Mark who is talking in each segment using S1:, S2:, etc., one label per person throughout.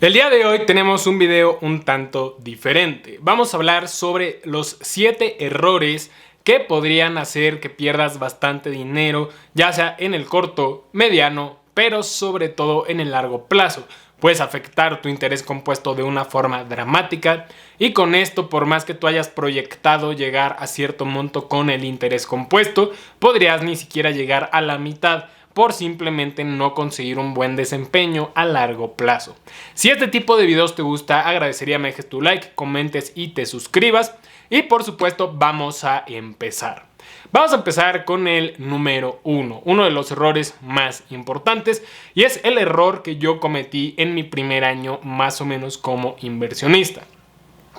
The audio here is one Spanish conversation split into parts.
S1: El día de hoy tenemos un video un tanto diferente. Vamos a hablar sobre los 7 errores que podrían hacer que pierdas bastante dinero, ya sea en el corto, mediano, pero sobre todo en el largo plazo. Puedes afectar tu interés compuesto de una forma dramática y con esto, por más que tú hayas proyectado llegar a cierto monto con el interés compuesto, podrías ni siquiera llegar a la mitad por simplemente no conseguir un buen desempeño a largo plazo. Si este tipo de videos te gusta, agradecería me dejes tu like, comentes y te suscribas. Y por supuesto, vamos a empezar. Vamos a empezar con el número 1, uno de los errores más importantes, y es el error que yo cometí en mi primer año más o menos como inversionista.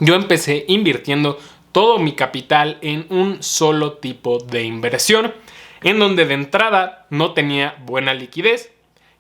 S1: Yo empecé invirtiendo todo mi capital en un solo tipo de inversión, en donde de entrada no tenía buena liquidez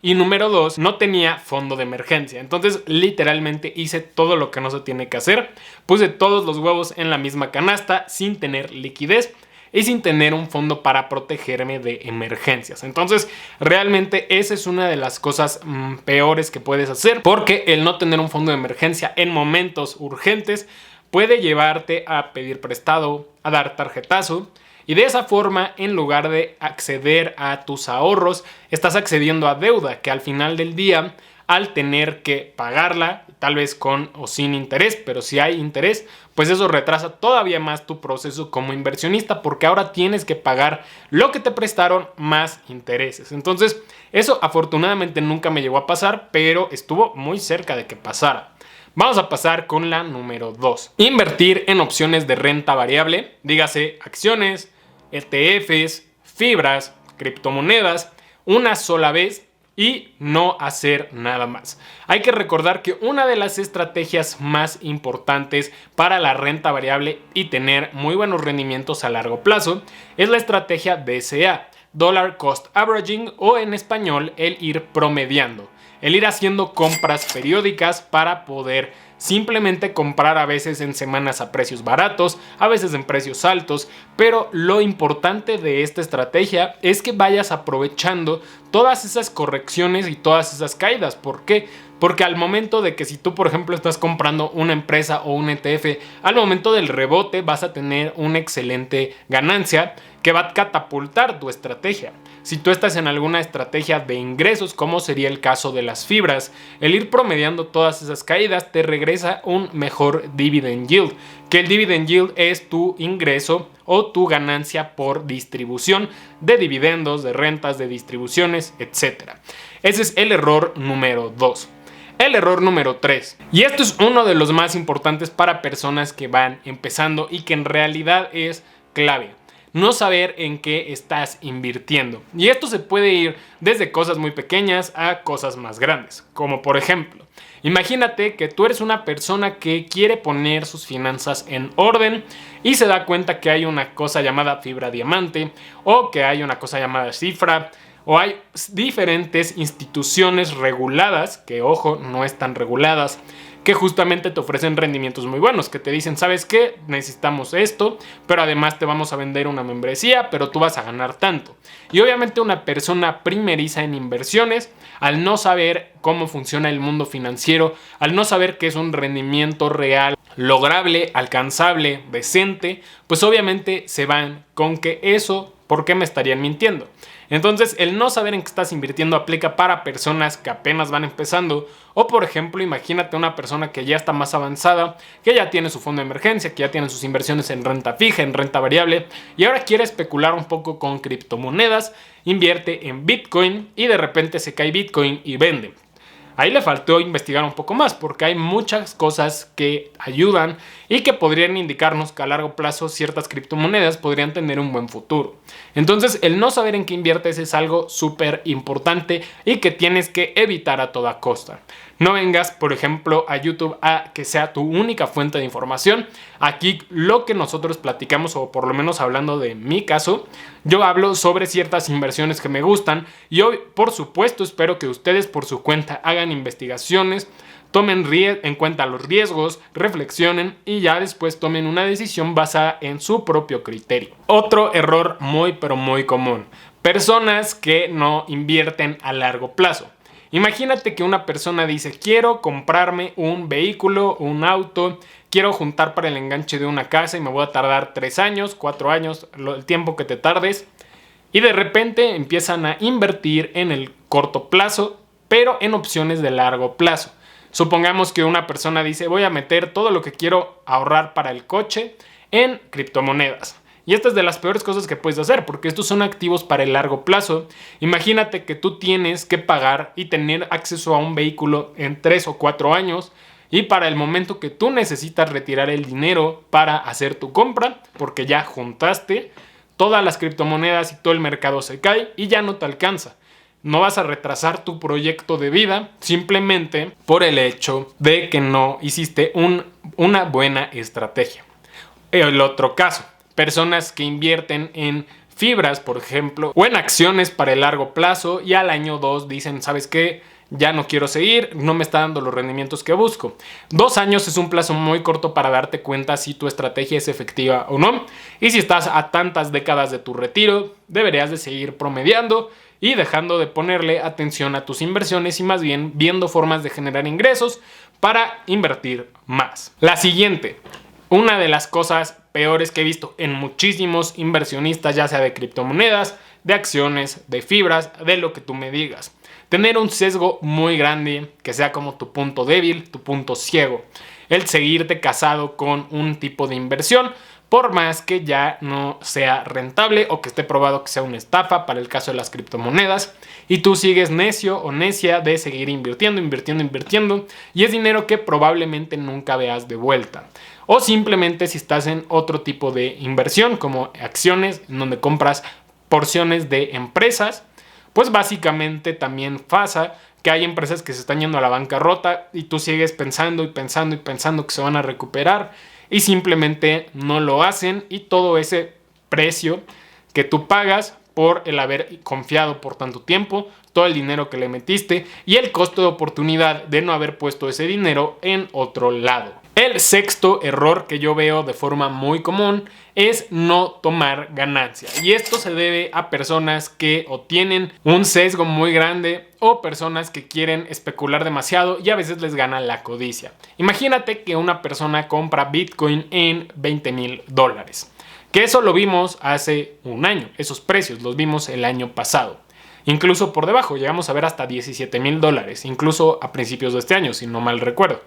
S1: y número 2, no tenía fondo de emergencia. Entonces literalmente hice todo lo que no se tiene que hacer, puse todos los huevos en la misma canasta sin tener liquidez y sin tener un fondo para protegerme de emergencias. Entonces realmente esa es una de las cosas peores que puedes hacer, porque el no tener un fondo de emergencia en momentos urgentes puede llevarte a pedir prestado, a dar tarjetazo. Y de esa forma, en lugar de acceder a tus ahorros, estás accediendo a deuda que al final del día, al tener que pagarla, tal vez con o sin interés, pero si hay interés, pues eso retrasa todavía más tu proceso como inversionista, porque ahora tienes que pagar lo que te prestaron más intereses. Entonces, eso afortunadamente nunca me llegó a pasar, pero estuvo muy cerca de que pasara. Vamos a pasar con la número 2. Invertir en opciones de renta variable, dígase acciones, ETFs, fibras, criptomonedas, una sola vez y no hacer nada más. Hay que recordar que una de las estrategias más importantes para la renta variable y tener muy buenos rendimientos a largo plazo es la estrategia DCA, Dollar Cost Averaging, o en español el ir promediando. El ir haciendo compras periódicas para poder simplemente comprar a veces en semanas a precios baratos, a veces en precios altos, pero lo importante de esta estrategia es que vayas aprovechando todas esas correcciones y todas esas caídas. ¿Por qué? Porque al momento de que si tú, por ejemplo, estás comprando una empresa o un ETF, al momento del rebote vas a tener una excelente ganancia que va a catapultar tu estrategia. Si tú estás en alguna estrategia de ingresos, como sería el caso de las fibras, el ir promediando todas esas caídas te regresa un mejor dividend yield, que el dividend yield es tu ingreso o tu ganancia por distribución de dividendos, de rentas, de distribuciones, etc. Ese es el error número 2. El error número 3, y esto es uno de los más importantes para personas que van empezando y que en realidad es clave: no saber en qué estás invirtiendo. Y esto se puede ir desde cosas muy pequeñas a cosas más grandes, como por ejemplo, imagínate que tú eres una persona que quiere poner sus finanzas en orden y se da cuenta que hay una cosa llamada fibra diamante, o que hay una cosa llamada cifra, o hay diferentes instituciones reguladas, que ojo, no están reguladas, que justamente te ofrecen rendimientos muy buenos, que te dicen, ¿sabes qué? Necesitamos esto, pero además te vamos a vender una membresía, pero tú vas a ganar tanto. Y obviamente una persona primeriza en inversiones, al no saber cómo funciona el mundo financiero, al no saber qué es un rendimiento real, lograble, alcanzable, decente, pues obviamente se van con que eso, ¿por qué me estarían mintiendo? Entonces, el no saber en qué estás invirtiendo aplica para personas que apenas van empezando, o por ejemplo, imagínate una persona que ya está más avanzada, que ya tiene su fondo de emergencia, que ya tiene sus inversiones en renta fija, en renta variable, y ahora quiere especular un poco con criptomonedas, invierte en Bitcoin y de repente se cae Bitcoin y vende. Ahí le faltó investigar un poco más, porque hay muchas cosas que ayudan y que podrían indicarnos que a largo plazo ciertas criptomonedas podrían tener un buen futuro. Entonces, el no saber en qué inviertes es algo súper importante y que tienes que evitar a toda costa. No vengas, por ejemplo, a YouTube a que sea tu única fuente de información. Aquí lo que nosotros platicamos, o por lo menos hablando de mi caso, yo hablo sobre ciertas inversiones que me gustan y hoy, por supuesto, espero que ustedes por su cuenta hagan investigaciones, tomen en cuenta los riesgos, reflexionen y ya después tomen una decisión basada en su propio criterio. Otro error muy pero muy común: personas que no invierten a largo plazo. Imagínate que una persona dice, quiero comprarme un vehículo, un auto, quiero juntar para el enganche de una casa y me voy a tardar 3 años, 4 años, el tiempo que te tardes. Y de repente empiezan a invertir en el corto plazo, pero en opciones de largo plazo. Supongamos que una persona dice, voy a meter todo lo que quiero ahorrar para el coche en criptomonedas. Y esta es de las peores cosas que puedes hacer, porque estos son activos para el largo plazo. Imagínate que tú tienes que pagar y tener acceso a un vehículo en 3 o 4 años, y para el momento que tú necesitas retirar el dinero para hacer tu compra, porque ya juntaste, todas las criptomonedas y todo el mercado se cae y ya no te alcanza. No vas a retrasar tu proyecto de vida simplemente por el hecho de que no hiciste una buena estrategia. El otro caso, personas que invierten en fibras, por ejemplo, o en acciones para el largo plazo y al año 2 dicen, ¿sabes qué? Ya no quiero seguir, no me está dando los rendimientos que busco. 2 años es un plazo muy corto para darte cuenta si tu estrategia es efectiva o no. Y si estás a tantas décadas de tu retiro, deberías de seguir promediando y dejando de ponerle atención a tus inversiones y más bien viendo formas de generar ingresos para invertir más. La siguiente, una de las cosas peores que he visto en muchísimos inversionistas, ya sea de criptomonedas, de acciones, de fibras, de lo que tú me digas. Tener un sesgo muy grande que sea como tu punto débil, tu punto ciego. El seguirte casado con un tipo de inversión, por más que ya no sea rentable o que esté probado que sea una estafa para el caso de las criptomonedas, y tú sigues necio o necia de seguir invirtiendo y es dinero que probablemente nunca veas de vuelta. O simplemente si estás en otro tipo de inversión como acciones, en donde compras porciones de empresas, pues básicamente también pasa que hay empresas que se están yendo a la bancarrota y tú sigues pensando que se van a recuperar y simplemente no lo hacen, y todo ese precio que tú pagas por el haber confiado por tanto tiempo, todo el dinero que le metiste y el costo de oportunidad de no haber puesto ese dinero en otro lado. El sexto error que yo veo de forma muy común es no tomar ganancia. Y esto se debe a personas que o tienen un sesgo muy grande o personas que quieren especular demasiado y a veces les gana la codicia. Imagínate que una persona compra Bitcoin en $20,000. Que eso lo vimos hace un año. Esos precios los vimos el año pasado. Incluso por debajo, llegamos a ver hasta $17,000. Incluso a principios de este año, si no mal recuerdo.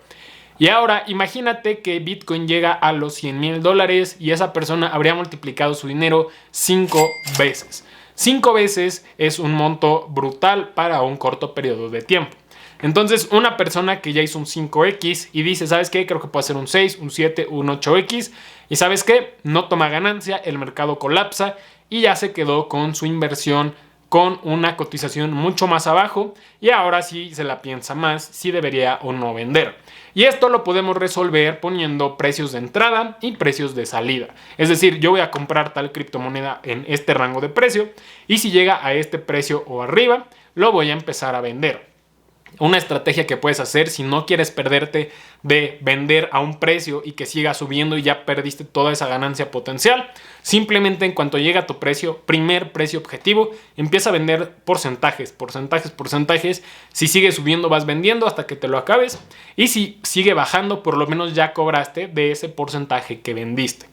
S1: Y ahora imagínate que Bitcoin llega a los $100,000 y esa persona habría multiplicado su dinero 5 veces. 5 veces es un monto brutal para un corto periodo de tiempo. Entonces, una persona que ya hizo un 5X y dice, ¿sabes qué? Creo que puede ser un 6, un 7, un 8X. Y ¿sabes qué? No toma ganancia, el mercado colapsa y ya se quedó con su inversión con una cotización mucho más abajo, y ahora sí se la piensa más si debería o no vender. Y esto lo podemos resolver poniendo precios de entrada y precios de salida. Es decir, yo voy a comprar tal criptomoneda en este rango de precio y si llega a este precio o arriba, lo voy a empezar a vender. Una estrategia que puedes hacer si no quieres perderte de vender a un precio y que siga subiendo y ya perdiste toda esa ganancia potencial, simplemente en cuanto llega a tu precio, primer precio objetivo, empieza a vender porcentajes. Si sigue subiendo vas vendiendo hasta que te lo acabes, y si sigue bajando por lo menos ya cobraste de ese porcentaje que vendiste.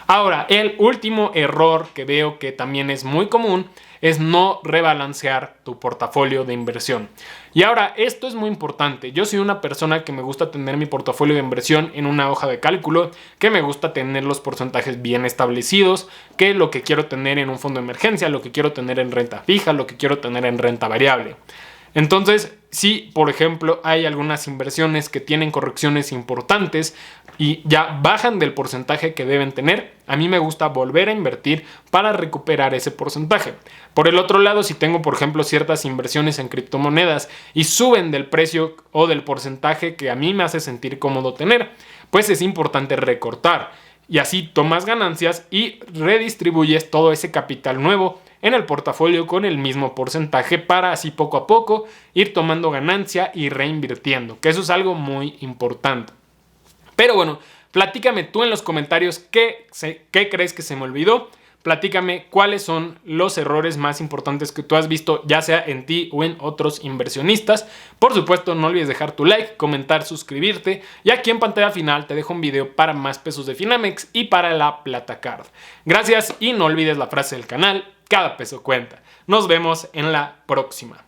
S1: Ahora, el último error que veo que también es muy común es no rebalancear tu portafolio de inversión. Y ahora, esto es muy importante. Yo soy una persona que me gusta tener mi portafolio de inversión en una hoja de cálculo, que me gusta tener los porcentajes bien establecidos, que lo que quiero tener en un fondo de emergencia, lo que quiero tener en renta fija, lo que quiero tener en renta variable. Entonces, si por ejemplo hay algunas inversiones que tienen correcciones importantes y ya bajan del porcentaje que deben tener, a mí me gusta volver a invertir para recuperar ese porcentaje. Por el otro lado, si tengo por ejemplo ciertas inversiones en criptomonedas y suben del precio o del porcentaje que a mí me hace sentir cómodo tener, pues es importante recortar. Y así tomas ganancias y redistribuyes todo ese capital nuevo en el portafolio con el mismo porcentaje para así poco a poco ir tomando ganancia y reinvirtiendo, que eso es algo muy importante. Pero bueno, platícame tú en los comentarios qué crees que se me olvidó platícame cuáles son los errores más importantes que tú has visto, ya sea en ti o en otros inversionistas. Por supuesto, no olvides dejar tu like, comentar, suscribirte, y aquí en pantalla final te dejo un video para más pesos de Finamex y para la Platacard. Gracias y no olvides la frase del canal: cada peso cuenta. Nos vemos en la próxima.